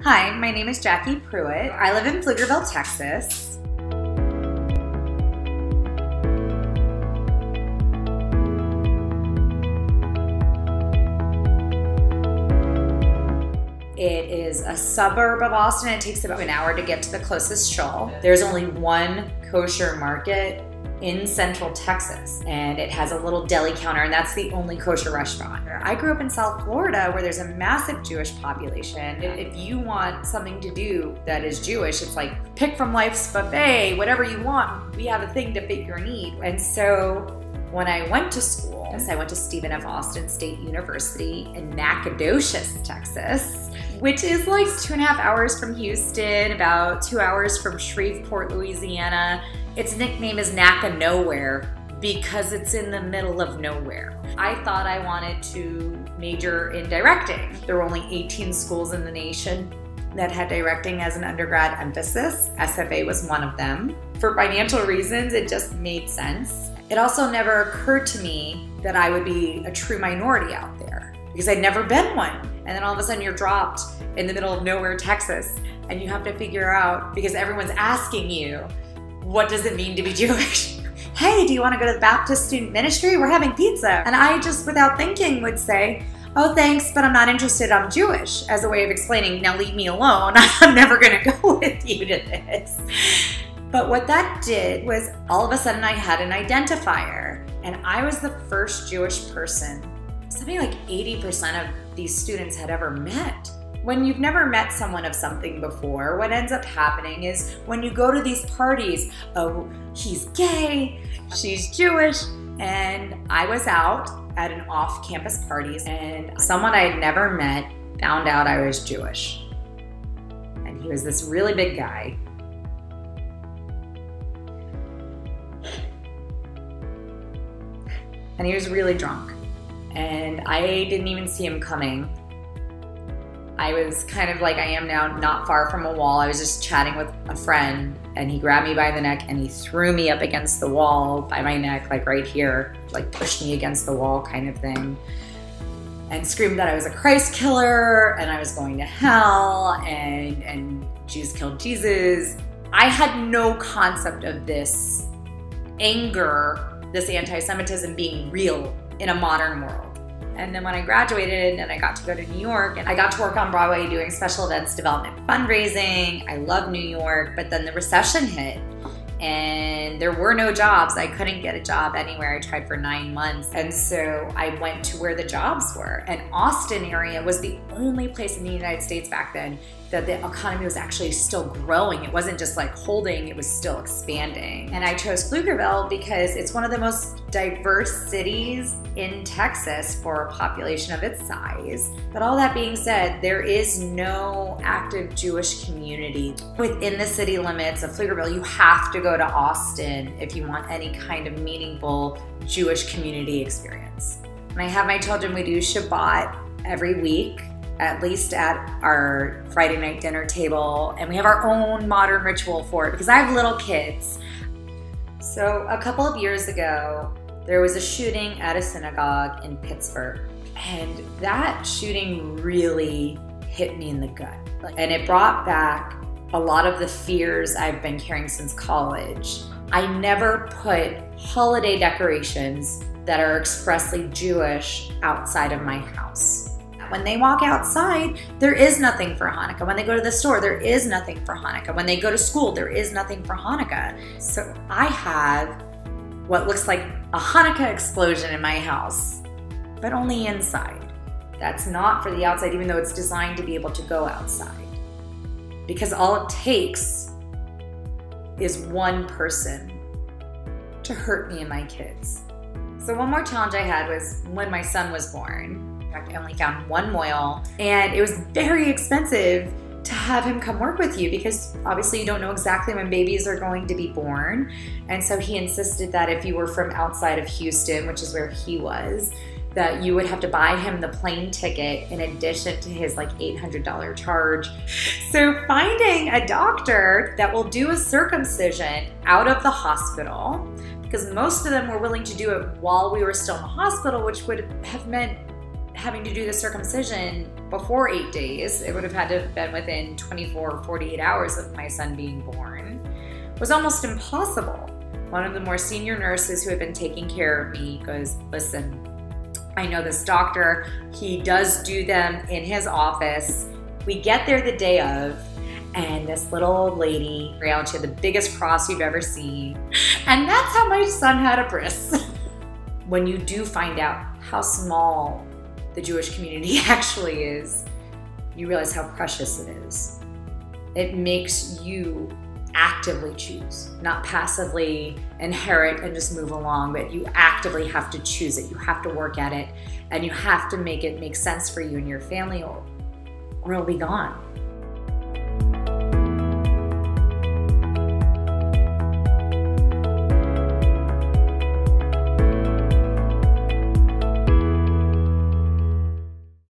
Hi, my name is Jacqui Pruet. I live in Pflugerville, Texas. It is a suburb of Austin. It takes about an hour to get to the closest shoal. There's only one kosher market in Central Texas, and it has a little deli counter, and that's the only kosher restaurant. I grew up in South Florida where there's a massive Jewish population. If you want something to do that is Jewish, it's like pick from life's buffet, whatever you want, we have a thing to fit your need. And so when I went to school, I went to Stephen F. Austin State University in Nacogdoches, Texas, which is like 2.5 hours from Houston, about 2 hours from Shreveport, Louisiana. Its nickname is Naca Nowhere because it's in the middle of nowhere. I thought I wanted to major in directing. There were only 18 schools in the nation that had directing as an undergrad emphasis. SFA was one of them. For financial reasons, it just made sense. It also never occurred to me that I would be a true minority out there because I'd never been one. And then all of a sudden you're dropped in the middle of nowhere, Texas, and you have to figure out, because everyone's asking you, what does it mean to be Jewish? Hey, do you want to go to the Baptist Student Ministry? We're having pizza. And I just, without thinking, would say, oh, thanks, but I'm not interested, I'm Jewish, as a way of explaining, now leave me alone. I'm never gonna go with you to this. But what that did was all of a sudden I had an identifier, and I was the first Jewish person something like 80% of these students had ever met. When you've never met someone of something before, what ends up happening is when you go to these parties, oh, he's gay, she's Jewish, and I was out at an off-campus party, and someone I had never met found out I was Jewish. And he was this really big guy. And he was really drunk. And I didn't even see him coming. I was kind of like I am now, not far from a wall. I was just chatting with a friend, and he grabbed me by the neck and he threw me up against the wall by my neck, like right here, like pushed me against the wall kind of thing, and screamed that I was a Christ killer and I was going to hell and Jews killed Jesus. I had no concept of this anger, this anti-Semitism being real in a modern world. And then when I graduated and I got to go to New York, and I got to work on Broadway doing special events development fundraising. I love New York, but then the recession hit and there were no jobs. I couldn't get a job anywhere. I tried for 9 months. And so I went to where the jobs were. And Austin area was the only place in the United States back then that the economy was actually still growing. It wasn't just like holding, it was still expanding. And I chose Pflugerville because it's one of the most diverse cities in Texas for a population of its size. But all that being said, there is no active Jewish community within the city limits of Pflugerville. You have to go to Austin if you want any kind of meaningful Jewish community experience. When I have my children, we do Shabbat every week, at least at our Friday night dinner table, and we have our own modern ritual for it because I have little kids. So a couple of years ago, there was a shooting at a synagogue in Pittsburgh, and that shooting really hit me in the gut. And it brought back a lot of the fears I've been carrying since college. I never put holiday decorations that are expressly Jewish outside of my house. When they walk outside, there is nothing for Hanukkah. When they go to the store, there is nothing for Hanukkah. When they go to school, there is nothing for Hanukkah. So I have what looks like a Hanukkah explosion in my house, but only inside. That's not for the outside, even though it's designed to be able to go outside. Because all it takes is one person to hurt me and my kids. So one more challenge I had was when my son was born. In fact, I only found one mohel, and it was very expensive to have him come work with you because obviously you don't know exactly when babies are going to be born. And so he insisted that if you were from outside of Houston, which is where he was, that you would have to buy him the plane ticket in addition to his like $800 charge. So finding a doctor that will do a circumcision out of the hospital, because most of them were willing to do it while we were still in the hospital, which would have meant having to do the circumcision before 8 days, it would have had to have been within 24 or 48 hours of my son being born, was almost impossible. One of the more senior nurses who had been taking care of me goes, listen, I know this doctor, he does do them in his office. We get there the day of, and this little old lady, she had the biggest cross you've ever seen. And that's how my son had a bris. When you do find out how small the Jewish community actually is, you realize how precious it is. It makes you actively choose, not passively inherit and just move along, but you actively have to choose it. You have to work at it, and you have to make it make sense for you and your family, or it'll be gone.